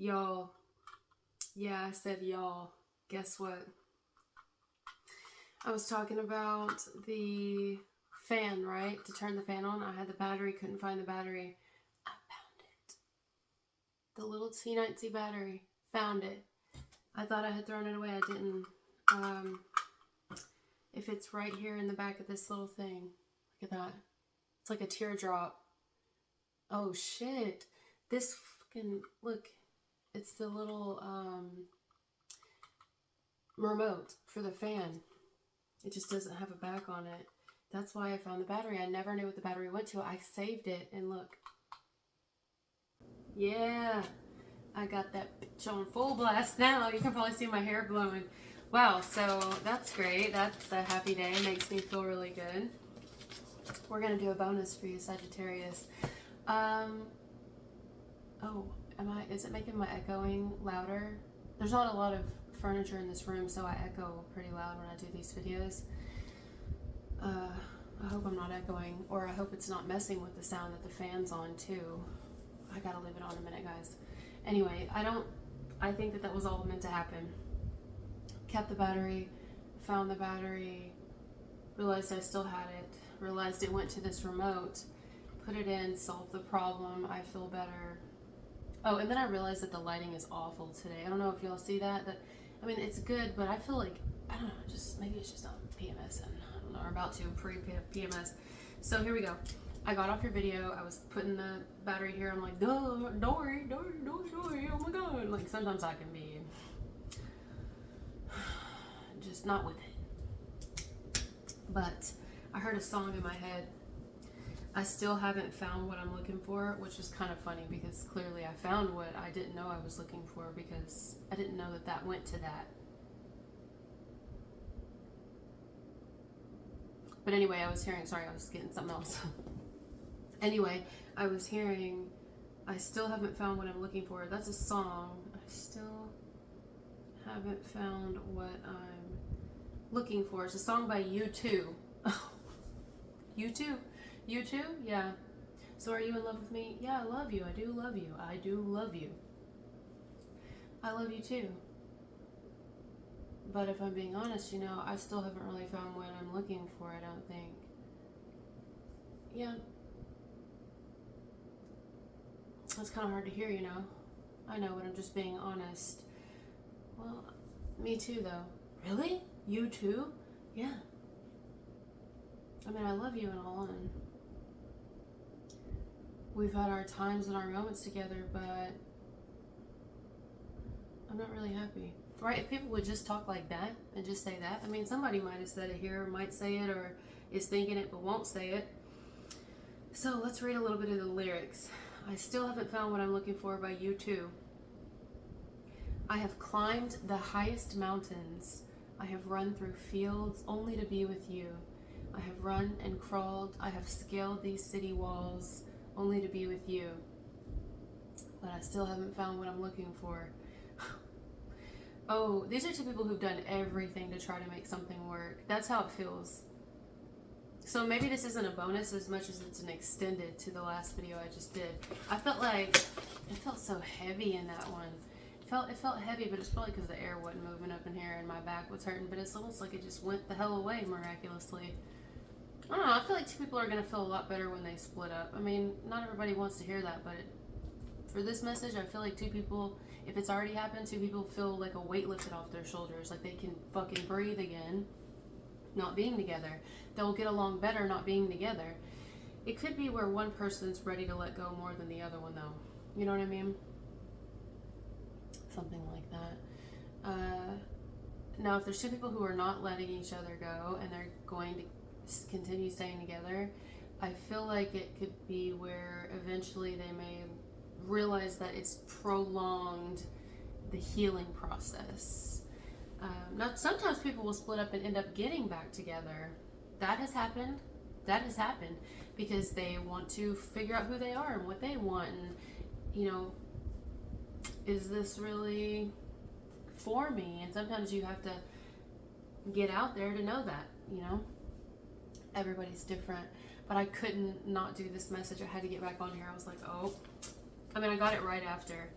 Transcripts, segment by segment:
Y'all, yeah, I said y'all. Guess what? I was talking about the fan, right? To turn the fan on. I had the battery, couldn't find the battery. I found it. The little teensy battery. Found it. I thought I had thrown it away. I didn't. If it's right here in the back of this little thing. Look at that. It's like a teardrop. Oh shit. This fucking, look. It's the little remote for the fan. It just doesn't have a back on it. That's why I found the battery. I never knew what the battery went to. I saved it and look. Yeah. I got that bitch on full blast now. You can probably see my hair glowing. Wow, so that's great. That's a happy day. It makes me feel really good. We're going to do a bonus for you, Sagittarius. Oh, is it making my echoing louder? There's not a lot of furniture in this room, so I echo pretty loud when I do these videos. I hope I'm not echoing, or I hope it's not messing with the sound that the fan's on too. I gotta leave it on a minute, guys. Anyway, I think that was all meant to happen. Kept the battery, found the battery, realized I still had it, realized it went to this remote, put it in, solved the problem, I feel better. Oh, and then I realized that the lighting is awful today. I don't know if y'all see that. I mean, it's good, but I feel like, I don't know, maybe it's just on PMS, and I don't know, we're about to pre-PMS. So here we go. I got off your video. I was putting the battery here. I'm like, don't worry, oh my God. Like, sometimes I can be just not with it. But I heard a song in my head. I still haven't found what I'm looking for, which is kind of funny because clearly I found what I didn't know I was looking for because I didn't know that went to that. But anyway, I was hearing, sorry, I was getting something else. Anyway, I was hearing, I still haven't found what I'm looking for. That's a song. I still haven't found what I'm looking for. It's a song by U2. U2? U2? Yeah. So are you in love with me? Yeah, I love you. I do love you. I do love you. I love you too. But if I'm being honest, you know, I still haven't really found what I'm looking for, I don't think. Yeah. That's kind of hard to hear, you know. I know, but I'm just being honest. Well, me too, though. Really? You too? Yeah. I mean, I love you and all, and we've had our times and our moments together, but I'm not really happy. Right? If people would just talk like that and just say that. I mean, somebody might have said it here, might say it, or is thinking it but won't say it. So let's read a little bit of the lyrics. I still haven't found what I'm looking for by U2. I have climbed the highest mountains. I have run through fields only to be with you. I have run and crawled. I have scaled these city walls only to be with you. But I still haven't found what I'm looking for. Oh, these are two people who've done everything to try to make something work. That's how it feels. So maybe this isn't a bonus as much as it's an extended to the last video I just did. I felt like, it felt so heavy in that one. It felt heavy, but it's probably because the air wasn't moving up in here and my back was hurting, but it's almost like it just went the hell away miraculously. I don't know, I feel like two people are going to feel a lot better when they split up. I mean, not everybody wants to hear that, but for this message, I feel like two people, if it's already happened, two people feel like a weight lifted off their shoulders, like they can fucking breathe again, not being together. They'll get along better not being together. It could be where one person's ready to let go more than the other one, though. You know what I mean? Something like that. Now, if there's two people who are not letting each other go and they're going to continue staying together, I feel like it could be where eventually they may realize that it's prolonged the healing process. Now, sometimes people will split up and end up getting back together. That has happened. That has happened because they want to figure out who they are and what they want, and you know, is this really for me? And sometimes you have to get out there to know that, you know. Everybody's different, but I couldn't not do this message. I had to get back on here. I was like, oh, I mean, I got it right after,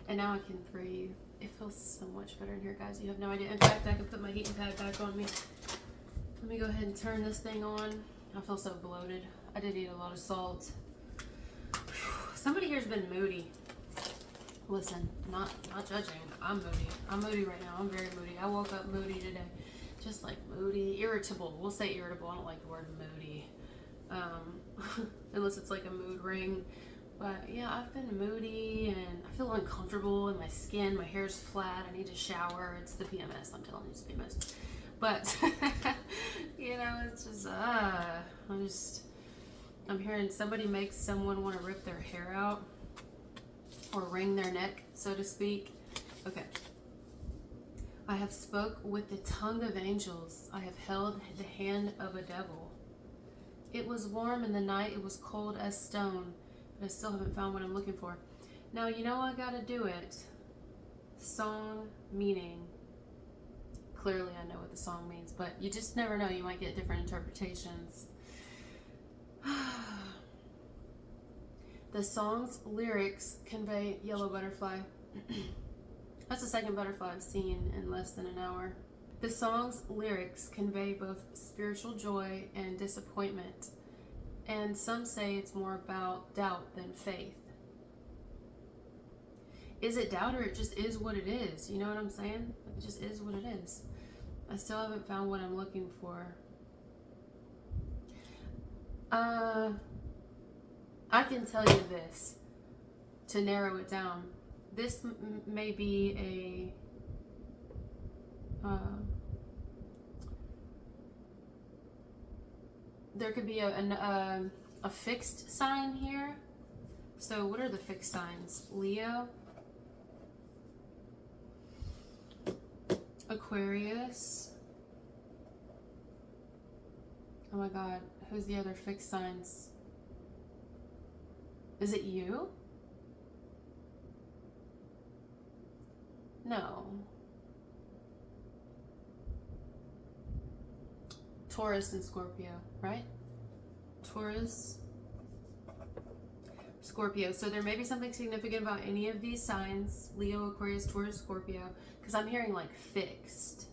And now I can breathe. It feels so much better in here, guys. You have no idea. In fact, I can put my heating pad back on me. Let me go ahead and turn this thing on. I feel so bloated. I did eat a lot of salt. Somebody here's been moody. Listen, not judging. I'm moody. I'm moody right now. I'm very moody. I woke up moody today. Just like moody, irritable. We'll say irritable. I don't like the word moody. Unless it's like a mood ring. But yeah, I've been moody and I feel uncomfortable in my skin. My hair's flat. I need to shower. It's the PMS. I'm telling you, it's PMS. But you know, it's just I'm hearing somebody makes someone want to rip their hair out or wring their neck, so to speak. Okay. I have spoke with the tongue of angels. I have held the hand of a devil. It was warm in the night. It was cold as stone. But I still haven't found what I'm looking for. Now, you know I gotta do it. Song meaning. Clearly I know what the song means, but you just never know. You might get different interpretations. The song's lyrics convey yellow butterfly. That's the second butterfly I've seen in less than an hour. The song's lyrics convey both spiritual joy and disappointment. And some say it's more about doubt than faith. Is it doubt or it just is what it is? You know what I'm saying? It just is what it is. I still haven't found what I'm looking for. I can tell you this, to narrow it down. This may be there could be a fixed sign here. So what are the fixed signs? Leo, Aquarius. Oh my God, who's the other fixed signs? Is it you? No. Taurus and Scorpio, right? Taurus, Scorpio. So there may be something significant about any of these signs. Leo, Aquarius, Taurus, Scorpio. Because I'm hearing like fixed.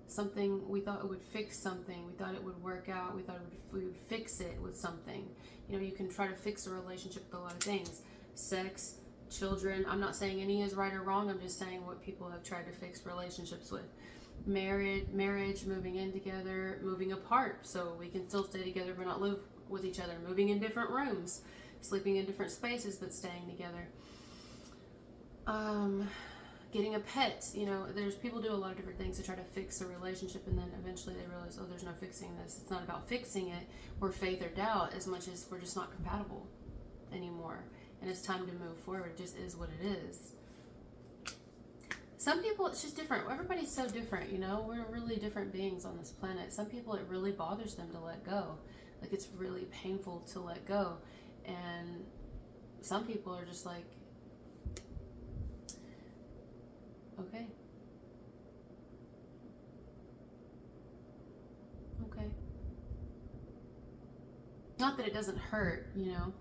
Something, we thought it would fix something. We thought it would work out. We thought we would fix it with something. You know, you can try to fix a relationship with a lot of things. Sex, children. I'm not saying any is right or wrong. I'm just saying what people have tried to fix relationships with. Marriage, moving in together, moving apart so we can still stay together but not live with each other. Moving in different rooms, sleeping in different spaces but staying together. Getting a pet. You know, there's people do a lot of different things to try to fix a relationship, and then eventually they realize, oh, there's no fixing this. It's not about fixing it or faith or doubt as much as we're just not compatible anymore, and it's time to move forward. It just is what it is. Some people, it's just different. Everybody's so different, you know. We're really different beings on this planet. Some people, it really bothers them to let go. Like, it's really painful to let go. And some people are just like, okay. Okay. Not that it doesn't hurt, you know.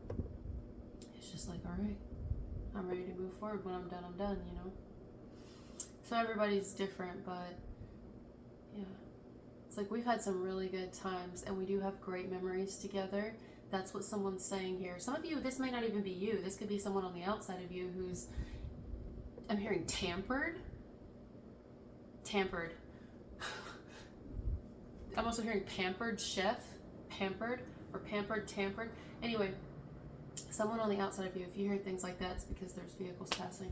It's just like, all right, I'm ready to move forward. When I'm done, you know. So everybody's different, but yeah. It's like we've had some really good times and we do have great memories together. That's what someone's saying here. Some of you, this may not even be you. This could be someone on the outside of you who's, I'm hearing tampered. I'm also hearing pampered chef, pampered, or pampered, tampered. Anyway, someone on the outside of you, if you hear things like that, it's because there's vehicles passing.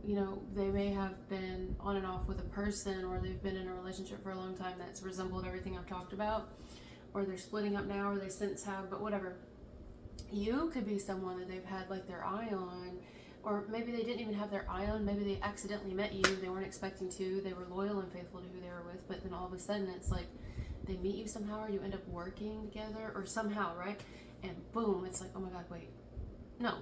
You know, they may have been on and off with a person, or they've been in a relationship for a long time that's resembled everything I've talked about, or they're splitting up now, or they since have, but whatever. You could be someone that they've had like their eye on, or maybe they didn't even have their eye on. Maybe they accidentally met you. They weren't expecting to. They were loyal and faithful to who they were with, but then all of a sudden it's like they meet you somehow, or you end up working together, or somehow, right? And boom, it's like, oh my God, wait. No,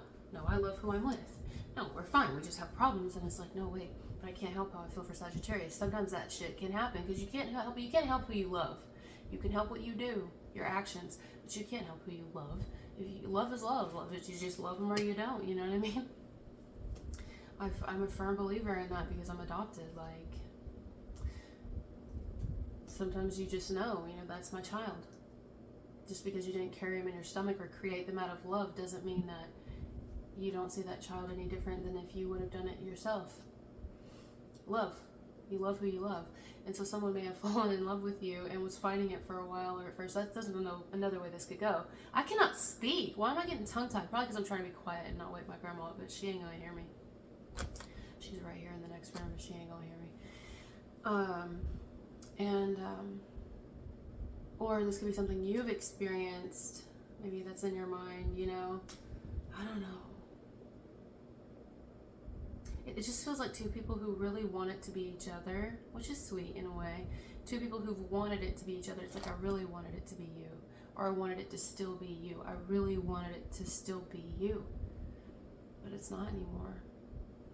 I love who I'm with. No, we're fine. We just have problems. And it's like, no, wait, but I can't help how I feel for Sagittarius. Sometimes that shit can happen because you can't help who you love. You can help what you do, your actions, but you can't help who you love. if you, love is love. Love is you just love them or you don't. You know what I mean? I'm a firm believer in that because I'm adopted. Like, sometimes you just know, that's my child. Just because you didn't carry them in your stomach or create them out of love doesn't mean that you don't see that child any different than if you would have done it yourself. Love. You love who you love. And so someone may have fallen in love with you and was fighting it for a while or at first. That doesn't know another way this could go. I cannot speak. Why am I getting tongue-tied? Probably because I'm trying to be quiet and not wake my grandma up, but she ain't gonna hear me. She's right here in the next room, but she ain't gonna hear me. Or this could be something you've experienced. Maybe that's in your mind, I don't know. It just feels like two people who really want it to be each other, which is sweet in a way. Two people who've wanted it to be each other. It's like, I really wanted it to be you. Or I wanted it to still be you. I really wanted it to still be you. But it's not anymore.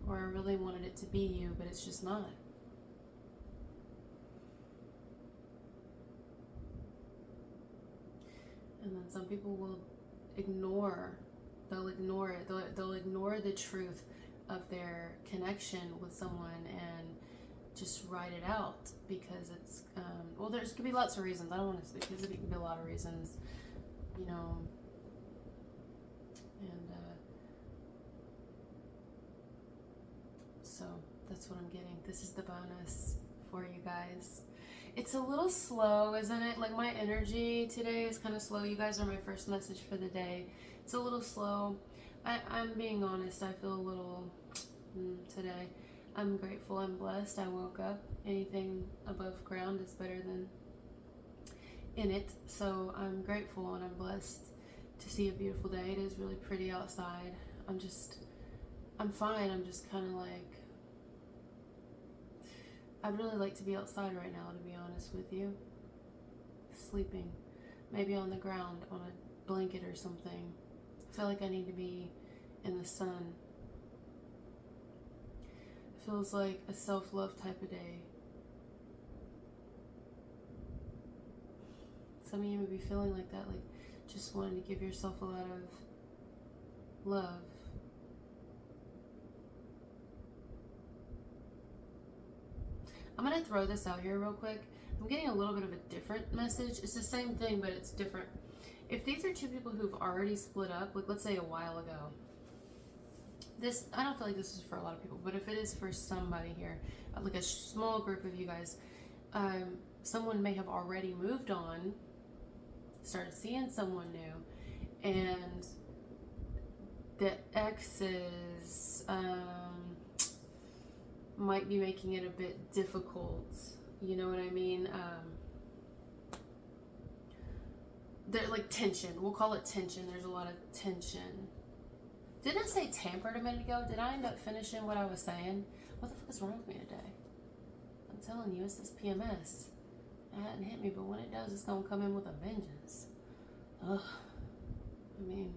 Or I really wanted it to be you, but it's just not. And then some people will they'll ignore it. They'll ignore the truth of their connection with someone and just write it out because it's, there's could be lots of reasons. I don't want to speak because it can be a lot of reasons, and so that's what I'm getting. This is the bonus for you guys. It's a little slow, isn't it? Like, my energy today is kind of slow. You guys are my first message for the day. It's a little slow. I'm being honest. I feel a little today. I'm grateful. I'm blessed. I woke up. Anything above ground is better than in it. So I'm grateful and I'm blessed to see a beautiful day. It is really pretty outside. I'm fine. I'm just kind of like, I'd really like to be outside right now, to be honest with you. Sleeping. Maybe on the ground, on a blanket or something. I feel like I need to be in the sun. It feels like a self-love type of day. Some of you may be feeling like that, like just wanting to give yourself a lot of love. I'm going to throw this out here real quick. I'm getting a little bit of a different message. It's the same thing, but it's different. If these are two people who've already split up, like let's say a while ago, I don't feel like this is for a lot of people, but if it is for somebody here, like a small group of you guys, someone may have already moved on, started seeing someone new, and the exes might be making it a bit difficult. You know what I mean? They're like tension. We'll call it tension. There's a lot of tension. Didn't I say tampered a minute ago? Did I end up finishing what I was saying? What the fuck is wrong with me today? I'm telling you, it's this PMS. It hadn't hit me, but when it does, it's gonna come in with a vengeance. Ugh. I mean,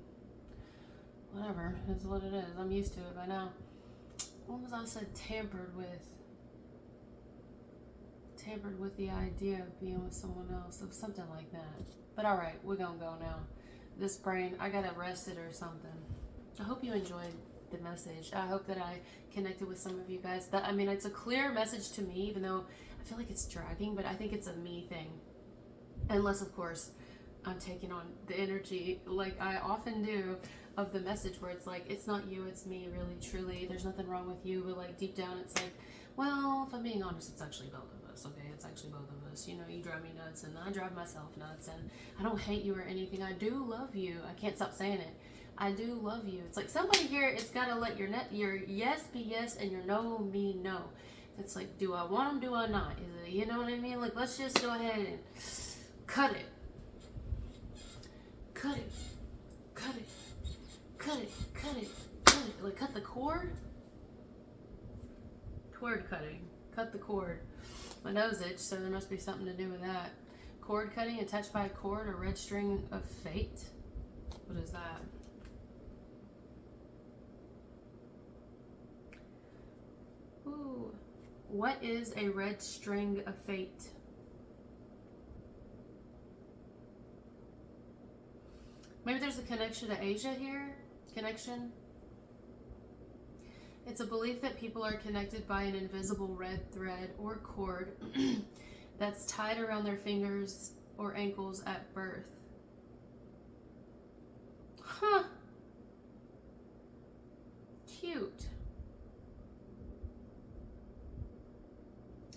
whatever. It's what it is. I'm used to it by now. What was I said? Tampered with the idea of being with someone else. It was something like that. But alright, we're gonna go now. This brain, I got arrested or something. I hope you enjoyed the message. I hope that I connected with some of you guys. It's a clear message to me, even though I feel like it's dragging, but I think it's a me thing. Unless, of course, I'm taking on the energy, like I often do, of the message where it's like, it's not you, it's me, really, truly. There's nothing wrong with you, but like deep down it's like, well, if I'm being honest, it's actually both of us, okay? It's actually both of us. You drive me nuts and I drive myself nuts, and I don't hate you or anything. I do love you. I can't stop saying it. I do love you. It's like somebody here, it's got to let your yes be yes and your no be no. It's like, do I want them, do I not? Is it, you know what I mean? Like, let's just go ahead and cut it. Cut it. Cut it. Cut it. Cut it. Cut it. Like, cut the cord? Cord cutting. Cut the cord. My nose itched, so there must be something to do with that. Cord cutting, attached by a cord, a red string of fate. What is that? Ooh. What is a red string of fate? Maybe there's a connection to Asia here. Connection. It's a belief that people are connected by an invisible red thread or cord that's tied around their fingers or ankles at birth. Huh. Cute.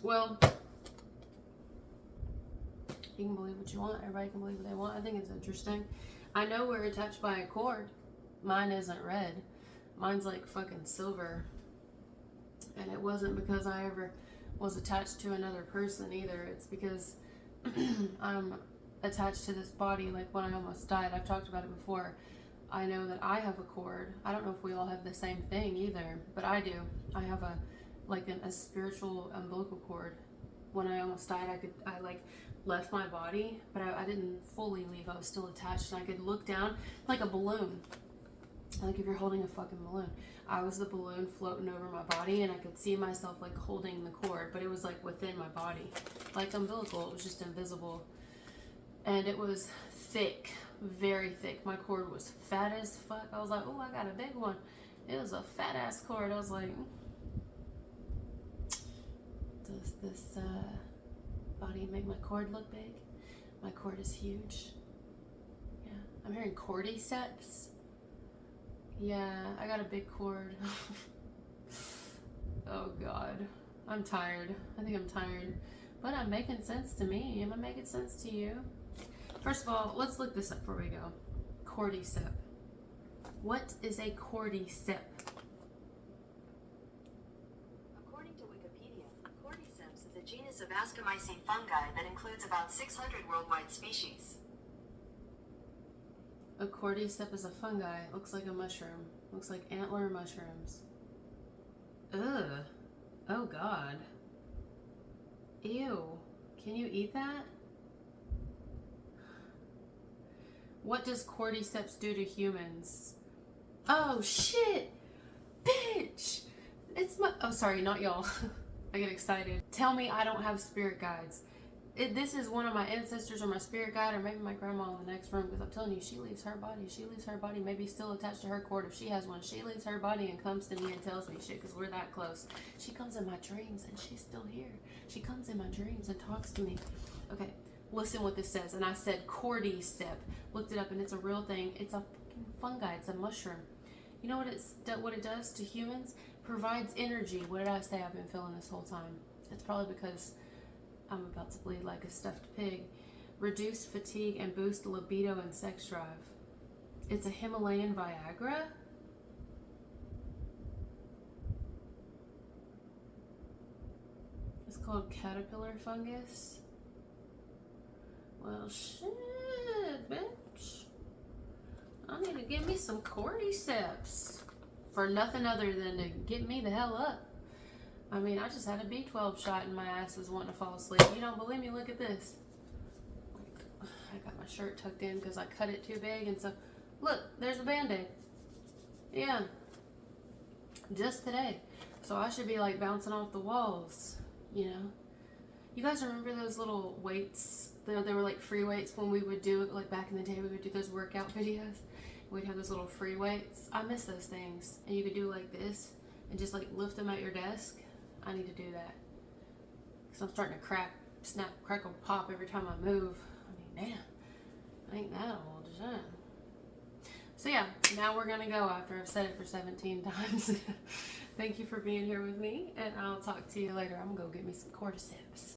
Well, you can believe what you want. Everybody can believe what they want. I think it's interesting. I know we're attached by a cord. Mine isn't red. Mine's like fucking silver. And it wasn't because I ever was attached to another person either. It's because I'm attached to this body. Like when I almost died, I've talked about it before. I know that I have a cord. I don't know if we all have the same thing either, but I do. I have a spiritual umbilical cord. When I almost died, I left my body, but I didn't fully leave. I was still attached, and I could look down like a balloon. Like if you're holding a fucking balloon. I was the balloon floating over my body, and I could see myself like holding the cord, but it was like within my body. Like umbilical, it was just invisible. And it was thick, very thick. My cord was fat as fuck. I was like, oh, I got a big one. It was a fat ass cord. I was like, does this body make my cord look big? My cord is huge. Yeah, I'm hearing cordyceps. Yeah, I got a big cord. Oh God, I'm tired. I think I'm tired, but I'm making sense to me. Am I making sense to you? First of all, let's look this up before we go. Cordyceps. What is a cordyceps? According to Wikipedia, cordyceps is a genus of ascomycete fungi that includes about 600 worldwide species. A cordyceps is a fungi. Looks like a mushroom. Looks like antler mushrooms. Ugh. Oh God. Ew. Can you eat that? What does cordyceps do to humans? Oh shit! Bitch! It's my... Oh, sorry, not y'all. I get excited. Tell me I don't have spirit guides. This is one of my ancestors or my spirit guide, or maybe my grandma in the next room, because I'm telling you, she leaves her body. She leaves her body, maybe still attached to her cord if she has one. She leaves her body and comes to me and tells me shit, because we're that close. She comes in my dreams, and she's still here. She comes in my dreams and talks to me. Okay, listen what this says. And I said cordyceps. Looked it up, and it's a real thing. It's a fucking fungi. It's a mushroom. You know what it does to humans? Provides energy. What did I say I've been feeling this whole time? It's probably because I'm about to bleed like a stuffed pig. Reduce fatigue and boost libido and sex drive. It's a Himalayan Viagra? It's called caterpillar fungus. Well, shit, bitch. I need to get me some cordyceps. For nothing other than to get me the hell up. I mean, I just had a B12 shot and my ass was wanting to fall asleep. You don't believe me? Look at this. I got my shirt tucked in because I cut it too big, and so, look, there's a Band-Aid. Yeah. Just today. So I should be like bouncing off the walls, you know? You guys remember those little weights? They were like free weights when we would do, like back in the day, we would do those workout videos. We'd have those little free weights. I miss those things. And you could do like this and just like lift them at your desk. I need to do that. Because I'm starting to crack, snap, crackle, pop every time I move. I mean, damn. I ain't that old, is it? So yeah, now we're going to go after I've said it for 17 times. Thank you for being here with me. And I'll talk to you later. I'm going to go get me some cordyceps.